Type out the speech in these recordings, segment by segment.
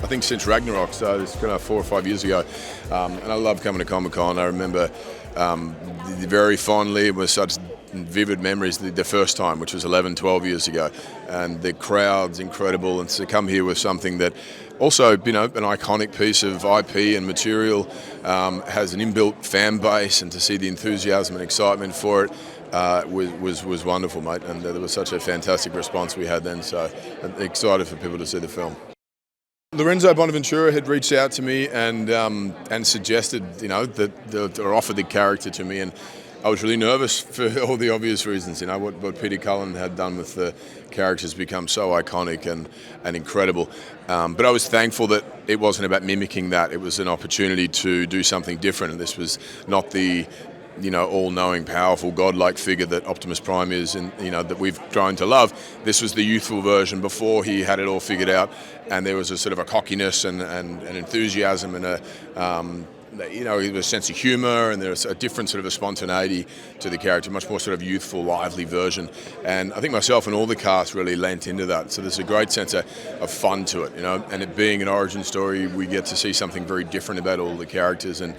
I think since Ragnarok, so it's kind of 4 or 5 years ago, and I love coming to Comic-Con. I remember very fondly, with such vivid memories, the first time, which was 11, 12 years ago, and the crowd's incredible, and to come here with something that also, an iconic piece of IP and material, has an inbuilt fan base, and to see the enthusiasm and excitement for it was wonderful, mate, and there was such a fantastic response we had then, so I'm excited for people to see the film. Lorenzo Bonaventura had reached out to me and suggested, or offered the character to me, and I was really nervous for all the obvious reasons. What Peter Cullen had done with the characters become so iconic and incredible. But I was thankful that it wasn't about mimicking that. It was an opportunity to do something different, and this was not the all-knowing, powerful, godlike figure that Optimus Prime is, and that we've grown to love. This was the youthful version before he had it all figured out, and there was a sort of a cockiness and an enthusiasm and a sense of humour, and there's a different sort of a spontaneity to the character, much more sort of youthful, lively version. And I think myself and all the cast really lent into that. So there's a great sense of fun to it, and it being an origin story, we get to see something very different about all the characters, and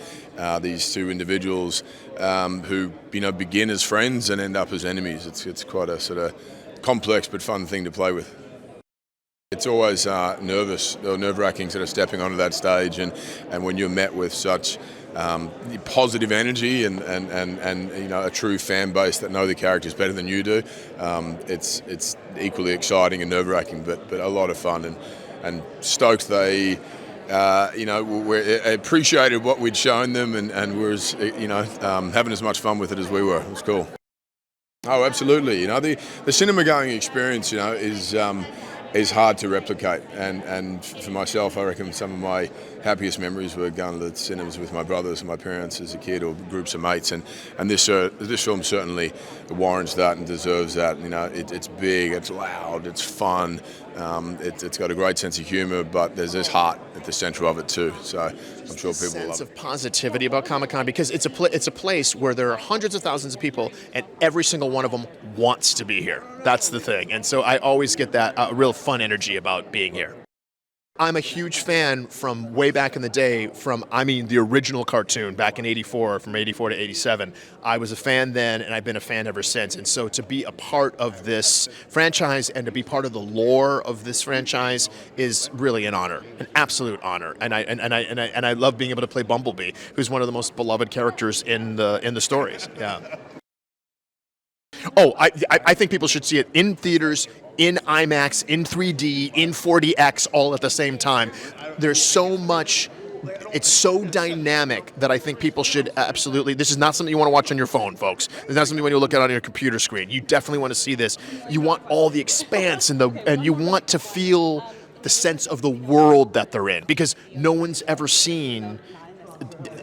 these two individuals who begin as friends and end up as enemies. It's quite a sort of complex but fun thing to play with. It's always nerve-wracking sort of stepping onto that stage, and when you're met with such positive energy and a true fan base that know the characters better than you do, it's equally exciting and nerve-wracking, but a lot of fun, and stoked they appreciated what we'd shown them, and were having as much fun with it as we were. It was cool. Oh, absolutely. The cinema going experience, is hard to replicate, and for myself, I reckon some of my happiest memories were going to the cinemas with my brothers and my parents as a kid, or groups of mates, and this film certainly warrants that and deserves that. It's big, it's loud, it's fun, it's got a great sense of humour, but there's this heart at the centre of it too. So I'm sure people will love it. Sense of positivity about Comic-Con, because it's a place where there are hundreds of thousands of people, and every single one of them wants to be here. That's the thing, and so I always get that real fun energy about being here. I'm a huge fan from way back in the day, the original cartoon back in '84, from '84 to '87. I was a fan then, and I've been a fan ever since. And so to be a part of this franchise and to be part of the lore of this franchise is really an honor, an absolute honor. And I love being able to play Bumblebee, who's one of the most beloved characters in the stories. Yeah. Oh, I think people should see it in theaters, in IMAX, in 3D, in 4DX, all at the same time. There's so much it's so dynamic that I think people should absolutely. This is not something you want to watch on your phone, folks. It's not something when you look at on your computer screen. You definitely want to see this. You want all the expanse and you want to feel the sense of the world that they're in, because no one's ever seen.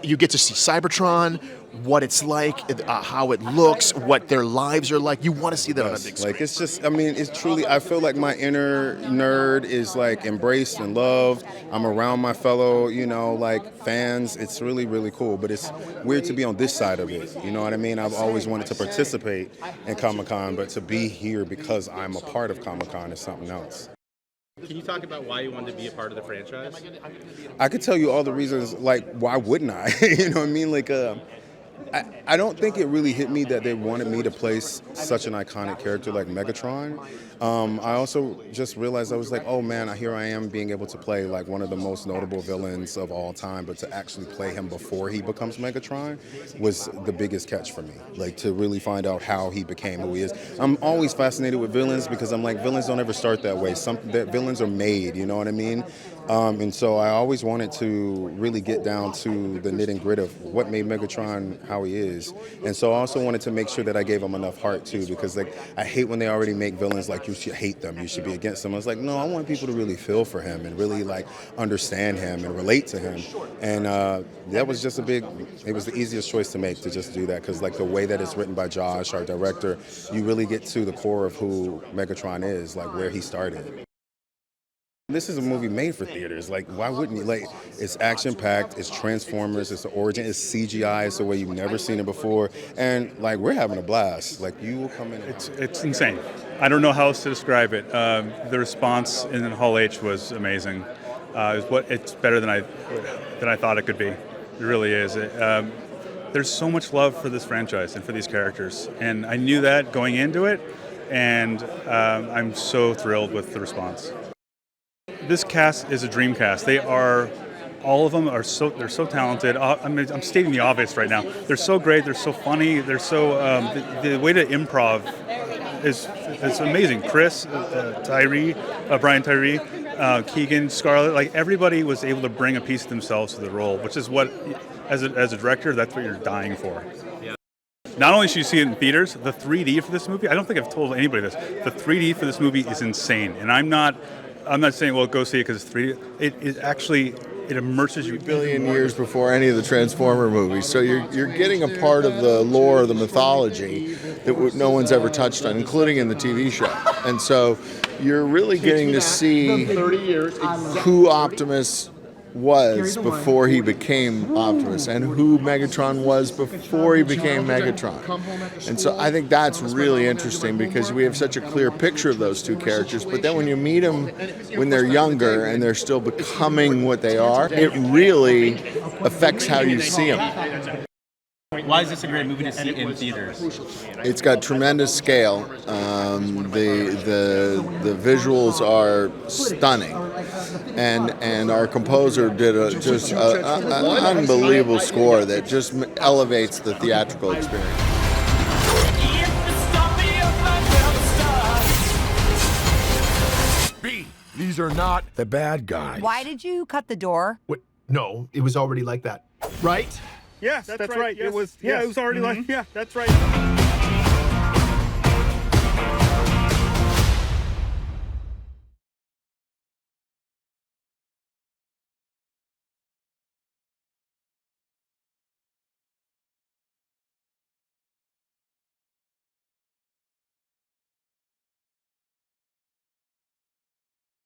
You get to see Cybertron, what it's like, how it looks, what their lives are like. You want to see that on a big screen. Like, it's just, I mean, it's truly, I feel like my inner nerd is like embraced and loved. I'm around my fellow, you know, like fans. It's really, really cool, but it's weird to be on this side of it. You know what I mean? I've always wanted to participate in Comic-Con, but to be here because I'm a part of Comic-Con is something else. Can you talk about why you wanted to be a part of the franchise? I could tell you all the reasons, like, why wouldn't I? You know what I mean? Like, I don't think it really hit me that they wanted me to play such an iconic character like Megatron. I also just realized, I was like, oh man, here I am being able to play like one of the most notable villains of all time, but to actually play him before he becomes Megatron was the biggest catch for me. Like, to really find out how he became who he is. I'm always fascinated with villains because I'm like, villains don't ever start that way. Villains are made, you know what I mean? And so I always wanted to really get down to the knit and grit of what made Megatron how he is. And so I also wanted to make sure that I gave him enough heart too, because like, I hate when they already make villains like you should hate them, you should be against them. I was like, no, I want people to really feel for him and really like understand him and relate to him. And that was just it was the easiest choice to make, to just do that, because like the way that it's written by Josh, our director, you really get to the core of who Megatron is, like where he started. This is a movie made for theaters. Like, why wouldn't you? Like, it's action-packed, it's Transformers, it's the origin, it's CGI, it's the way you've never seen it before. And, like, we're having a blast. Like, you will come in and... It's insane. I don't know how else to describe it. The response in Hall H was amazing. It's better than I thought it could be. It really is. There's so much love for this franchise and for these characters. And I knew that going into it, and I'm so thrilled with the response. This cast is a dream cast. All of them are they're so talented. I'm stating the obvious right now. They're so great. They're so funny. They're so the way to improv is amazing. Chris, Tyree, Brian Tyree, Keegan, Scarlett. Like, everybody was able to bring a piece of themselves to the role, which is what, as a director, that's what you're dying for. Yeah. Not only should you see it in theaters, the 3D for this movie. I don't think I've told anybody this. The 3D for this movie is insane, and I'm not saying, well, go see it because it's 3D. It immerses you. 3 billion years before any of the Transformer movies. So you're getting a part of the lore, the mythology that no one's ever touched on, including in the TV show. And so you're really getting to see who Optimus was before he became Optimus, and who Megatron was before he became Megatron. And so I think that's really interesting, because we have such a clear picture of those two characters, but then when you meet them when they're younger and they're still becoming what they are, it really affects how you see them. Why is this a great movie to see in theaters? It's got tremendous scale. The visuals are stunning, and our composer did an unbelievable score that just elevates the theatrical experience. These are not the bad guys. Why did you cut the door? What? No, it was already like that, right? Yes, that's right. Yes, it was. Yeah, it was already like. Yeah, that's right.